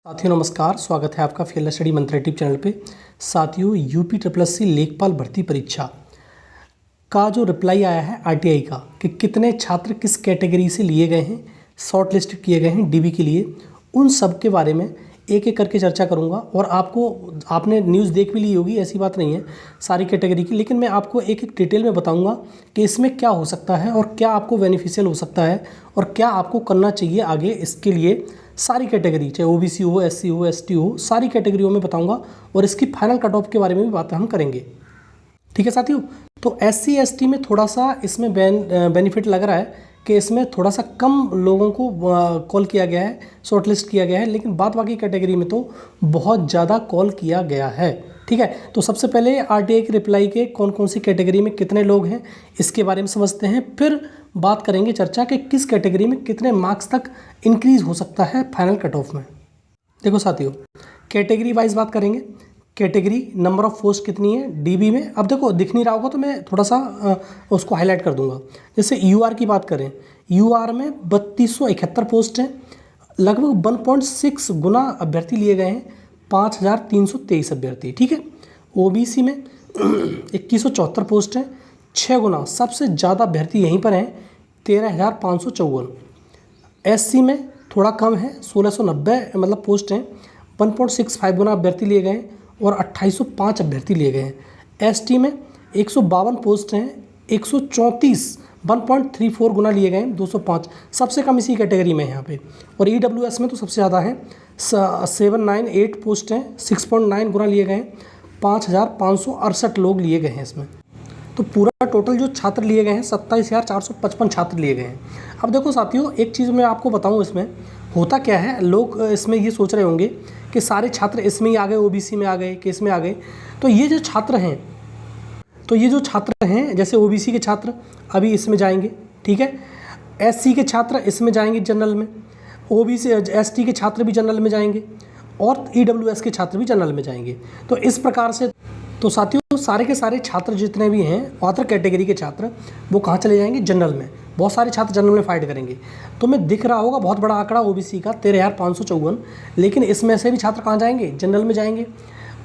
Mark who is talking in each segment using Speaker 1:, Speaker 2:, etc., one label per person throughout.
Speaker 1: साथियों नमस्कार, स्वागत है आपका फील्ड स्टडी मंत्र यूट्यूब चैनल पे। साथियों यूपी लेखपाल भर्ती परीक्षा का जो रिप्लाई आया है आरटीआई का कि कितने छात्र किस कैटेगरी से लिए गए हैं, शॉर्ट लिस्ट किए गए हैं डीबी के लिए, उन सब के बारे में एक एक करके चर्चा करूंगा। और आपने न्यूज़ देख भी ली होगी, ऐसी बात नहीं है सारी कैटेगरी की, लेकिन मैं आपको एक एक डिटेल में बताऊंगा कि इसमें क्या हो सकता है और क्या आपको बेनिफिशियल हो सकता है और क्या आपको करना चाहिए आगे इसके लिए। सारी कैटेगरी, चाहे ओबीसी हो, एससी हो, एसटी हो, सारी कैटेगरियों में बताऊंगा और इसकी फाइनल कट ऑफ के बारे में भी बात हम करेंगे। ठीक है साथियों, तो एससी एसटी में थोड़ा सा इसमें बेनिफिट लग रहा है कि इसमें थोड़ा सा कम लोगों को कॉल किया गया है, शॉर्टलिस्ट किया गया है, लेकिन बाकी कैटेगरी में तो बहुत ज़्यादा कॉल किया गया है। ठीक है, तो सबसे पहले आरटीआई के रिप्लाई के कौन कौन सी कैटेगरी में कितने लोग हैं इसके बारे में समझते हैं, फिर बात करेंगे चर्चा कि किस कैटेगरी में कितने मार्क्स तक इंक्रीज हो सकता है फाइनल कट ऑफ में। देखो साथियों, कैटेगरी वाइज बात करेंगे। कैटेगरी नंबर ऑफ पोस्ट कितनी है डीबी में, अब देखो दिख नहीं रहा होगा तो मैं थोड़ा सा उसको हाईलाइट कर दूंगा। जैसे यूआर की बात करें, यूआर में 3271 पोस्ट हैं, लगभग 1.6 गुना अभ्यर्थी लिए गए हैं, 5323 अभ्यर्थी। ठीक है, ओबीसी में 2174 पोस्ट हैं, 6 गुना, सबसे ज़्यादा अभ्यर्थी यहीं पर हैं, 13554। एससी में थोड़ा कम है, 1690 मतलब पोस्ट हैं, 1.65 गुना अभ्यर्थी लिए गए हैं और 2805 अभ्यर्थी लिए गए हैं। एसटी में 152 पोस्ट हैं, 134 1.34 गुना लिए गए हैं, 205, सबसे कम इसी कैटेगरी में है यहाँ पे। और ईडब्ल्यूएस में तो सबसे ज़्यादा है, 798 पोस्ट हैं, 6.9 गुना लिए गए हैं, 5568 लोग लिए गए हैं इसमें। तो पूरा टोटल जो छात्र लिए गए हैं 27,455 छात्र लिए गए हैं। अब देखो साथियों, एक चीज़ मैं आपको बताऊं, इसमें होता क्या है, लोग इसमें ये सोच रहे होंगे कि सारे छात्र इसमें ही आ गए, ओबीसी में आ गए कि इसमें आ गए। तो ये जो छात्र हैं, जैसे ओबीसी के छात्र अभी इसमें जाएंगे, ठीक है, एससी के छात्र इसमें जाएंगे जनरल में, ओबीसी एसटी के छात्र भी जनरल में जाएंगे और ईडब्ल्यूएस के छात्र भी जनरल में जाएंगे। तो इस प्रकार से तो साथियों सारे के सारे छात्र जितने भी हैं अदर कैटेगरी के छात्र, वो कहाँ चले जाएंगे, जनरल में। बहुत सारे छात्र जनरल में फाइट करेंगे। तो मैं दिख रहा होगा बहुत बड़ा आंकड़ा ओबीसी का 13,554, लेकिन इसमें से भी छात्र कहाँ जाएंगे, जनरल में जाएंगे।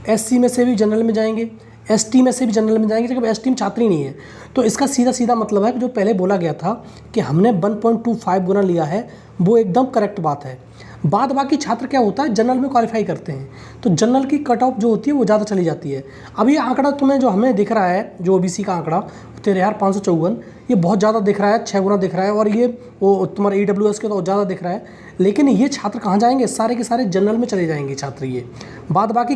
Speaker 1: एससी में से भी जनरल में जाएंगे, एसटी में से भी जनरल में जाएंगे, जबकि एसटी में छात्र ही नहीं है। तो इसका सीधा सीधा मतलब है कि जो पहले बोला गया था कि हमने 1.25 गुना लिया है, वो एकदम करेक्ट बात है। बाकी छात्र क्या होता है, जनरल में क्वालिफाई करते हैं, तो जनरल की कट ऑफ जो होती है वो ज़्यादा चली जाती है। अब ये आंकड़ा तुम्हें जो हमें दिख रहा है, जो ओबीसी का आंकड़ा 13,554, ये बहुत ज़्यादा दिख रहा है, 6 गुना दिख रहा है, और ये वो तुम्हारा ईडब्ल्यूएस के तो ज़्यादा दिख रहा है। लेकिन ये छात्र कहाँ जाएंगे, सारे के सारे जनरल में चले जाएंगे छात्र। ये बाकी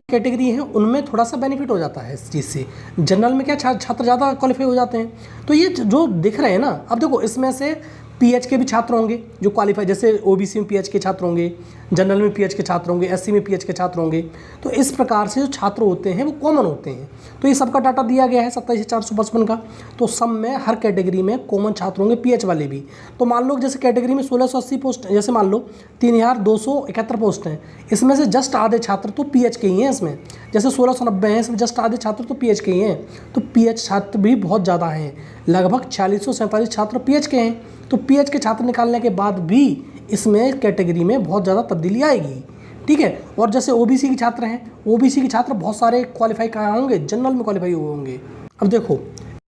Speaker 1: कैटेगरी है उनमें थोड़ा सा बेनिफिट हो जाता है इस चीज़ से। जनरल में क्या छात्र ज़्यादा क्वालिफाई हो जाते हैं। तो ये जो दिख रहे हैं ना, अब देखो इसमें से पीएच के भी छात्र होंगे जो क्वालिफाई, जैसे ओबीसी में पीएच के छात्र होंगे, जनरल में पीएच के छात्र होंगे, एससी में पीएच के छात्र होंगे। तो इस प्रकार से जो छात्र होते हैं वो कॉमन होते हैं। तो ये सबका डाटा दिया गया है 27,455 का। तो सब में हर कैटेगरी में कॉमन छात्र होंगे, पीएच वाले भी। तो मान लो जैसे कैटेगरी में 1680 पोस्ट, जैसे मान लो 3,271 पोस्ट हैं, इसमें से जस्ट आधे छात्र तो पीएच के ही हैं। इसमें जैसे 1690 हैं, इसमें जस्ट आधे छात्र तो पीएच के ही हैं। तो पीएच छात्र भी बहुत ज़्यादा हैं, लगभग 4647 छात्र पीएच के हैं। तो पीएच के छात्र निकालने के बाद भी इसमें कैटेगरी में बहुत ज़्यादा तब्दीली आएगी। ठीक है, और जैसे ओबीसी के छात्र हैं, ओबीसी के छात्र बहुत सारे क्वालिफाई कहाँ होंगे, जनरल में क्वालिफाई हुए होंगे। अब देखो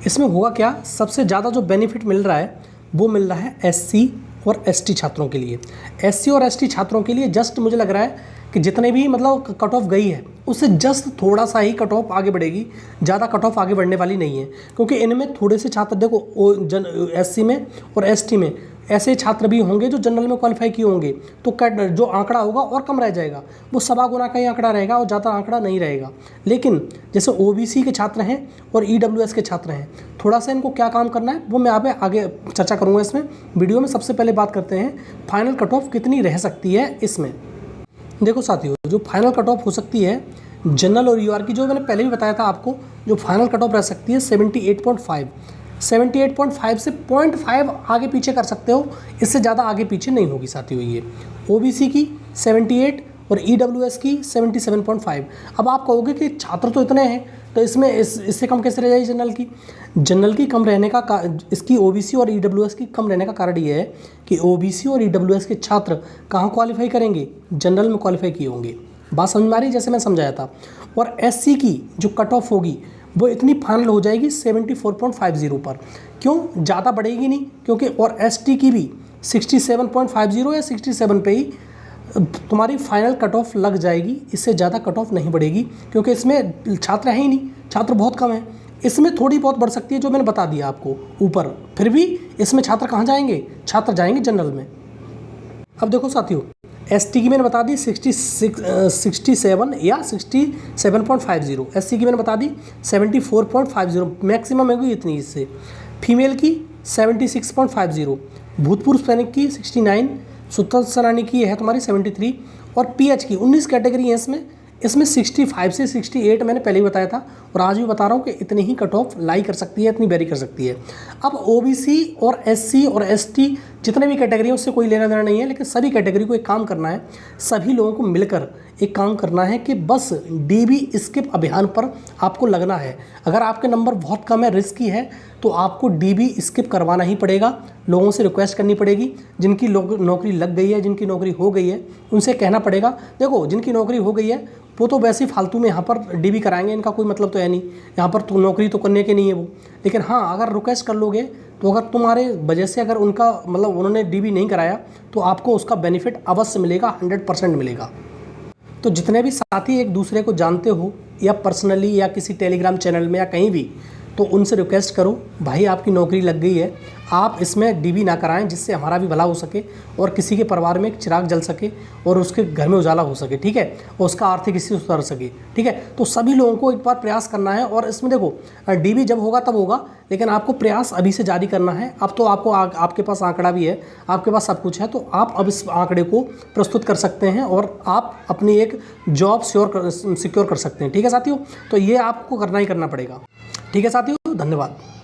Speaker 1: इसमें होगा क्या, सबसे ज़्यादा जो बेनिफिट मिल रहा है वो मिल रहा है एससी और एसटी छात्रों के लिए। एससी और एसटी छात्रों के लिए जस्ट मुझे लग रहा है कि जितने भी मतलब कट ऑफ गई है उससे जस्ट थोड़ा सा ही कट ऑफ आगे बढ़ेगी, ज़्यादा कट ऑफ आगे बढ़ने वाली नहीं है। क्योंकि इनमें थोड़े से छात्र देखो एससी में और एसटी में ऐसे छात्र भी होंगे जो जनरल में क्वालिफाई किए होंगे। तो जो आंकड़ा होगा और कम रह जाएगा, वो 1.25 गुना का ही आंकड़ा रहेगा और ज़्यादा आंकड़ा नहीं रहेगा। लेकिन जैसे ओबीसी के छात्र हैं और ईडब्ल्यूएस के छात्र हैं, थोड़ा सा इनको क्या काम करना है वो मैं यहाँ पे आगे चर्चा करूँगा इसमें वीडियो में। सबसे पहले बात करते हैं फाइनल कट ऑफ कितनी रह सकती है इसमें। देखो साथियों, जो फाइनल कट ऑफ हो सकती है जनरल और यूआर की, जो मैंने पहले भी बताया था आपको, जो फाइनल कट ऑफ रह सकती है 78.5 से 0.5 आगे पीछे कर सकते हो, इससे ज़्यादा आगे पीछे नहीं होगी साथियों। ये ओबीसी की 78 और ईडब्ल्यूएस की 77.5। अब आप कहोगे कि छात्र तो इतने हैं, तो इसमें इससे कम कैसे रह जाएगी जनरल की कम रहने का इसकी ओबीसी और ईडब्ल्यूएस की कम रहने का कारण ये है कि ओबीसी और ईडब्ल्यूएस के छात्र कहाँ क्वालिफाई करेंगे, जनरल में क्वालिफाई किए होंगे। बात समझ में आ रही, जैसे मैं समझाया था। और एससी की जो कट ऑफ होगी वो इतनी फाइनल हो जाएगी 74.50 पर। क्यों, ज़्यादा बढ़ेगी नहीं, क्योंकि और एसटी की भी 67.50 या 67 पे ही तुम्हारी फाइनल कट ऑफ लग जाएगी। इससे ज़्यादा कट ऑफ नहीं बढ़ेगी, क्योंकि इसमें छात्र हैं ही नहीं, छात्र बहुत कम हैं। इसमें थोड़ी बहुत बढ़ सकती है, जो मैंने बता दिया आपको ऊपर। फिर भी इसमें छात्र कहाँ जाएंगे, छात्र जाएंगे जनरल में। अब देखो साथियों, एसटी की मैंने बता दी 67 या 67.50, एससी की मैंने बता दी 74.50, मैक्सिमम है इतनी। इससे फीमेल की 76.50, भूतपूर्व सैनिक की 69, स्वतंत्र सेनानी की है तुम्हारी 73, और पीएच की 19 कैटेगरी है इसमें 65 से 68 मैंने पहले ही बताया था, और आज भी बता रहा हूँ कि इतनी ही कट ऑफ लाई कर सकती है, इतनी वेरी कर सकती है। अब ओबीसी और एससी और एसटी जितने भी कैटेगरी है उससे कोई लेना देना नहीं है, लेकिन सभी कैटेगरी को एक काम करना है, सभी लोगों को मिलकर एक काम करना है कि बस डीबी स्किप अभियान पर आपको लगना है। अगर आपके नंबर बहुत कम है, रिस्की है, तो आपको डीबी स्किप करवाना ही पड़ेगा। लोगों से रिक्वेस्ट करनी पड़ेगी, जिनकी नौकरी लग गई है, जिनकी नौकरी हो गई है, उनसे कहना पड़ेगा। देखो, जिनकी नौकरी हो गई है वो तो वैसे ही फालतू में यहाँ पर डीबी कराएंगे, इनका कोई मतलब तो है नहीं, यहाँ पर तो नौकरी तो करने की नहीं है वो। लेकिन हाँ, अगर रिक्वेस्ट कर लोगे तो अगर तुम्हारे वजह से अगर उनका मतलब उन्होंने डीबी नहीं कराया तो आपको उसका बेनिफिट अवश्य मिलेगा, 100% मिलेगा। तो जितने भी साथी एक दूसरे को जानते हो, या पर्सनली या किसी टेलीग्राम चैनल में या कहीं भी, तो उनसे रिक्वेस्ट करो, भाई आपकी नौकरी लग गई है, आप इसमें डीबी ना कराएं, जिससे हमारा भी भला हो सके और किसी के परिवार में एक चिराग जल सके और उसके घर में उजाला हो सके, ठीक है, और उसका आर्थिक स्थिति सुधर सके, ठीक है। तो सभी लोगों को एक बार प्रयास करना है, और इसमें देखो डीबी जब होगा तब होगा, लेकिन आपको प्रयास अभी से जारी करना है। अब तो आपको आपके पास आंकड़ा भी है, आपके पास सब कुछ है, तो आप अब इस आंकड़े को प्रस्तुत कर सकते हैं और आप अपनी एक जॉब सिक्योर कर सकते हैं, ठीक है साथियों। तो ये आपको करना ही करना पड़ेगा, ठीक है साथियों। धन्यवाद।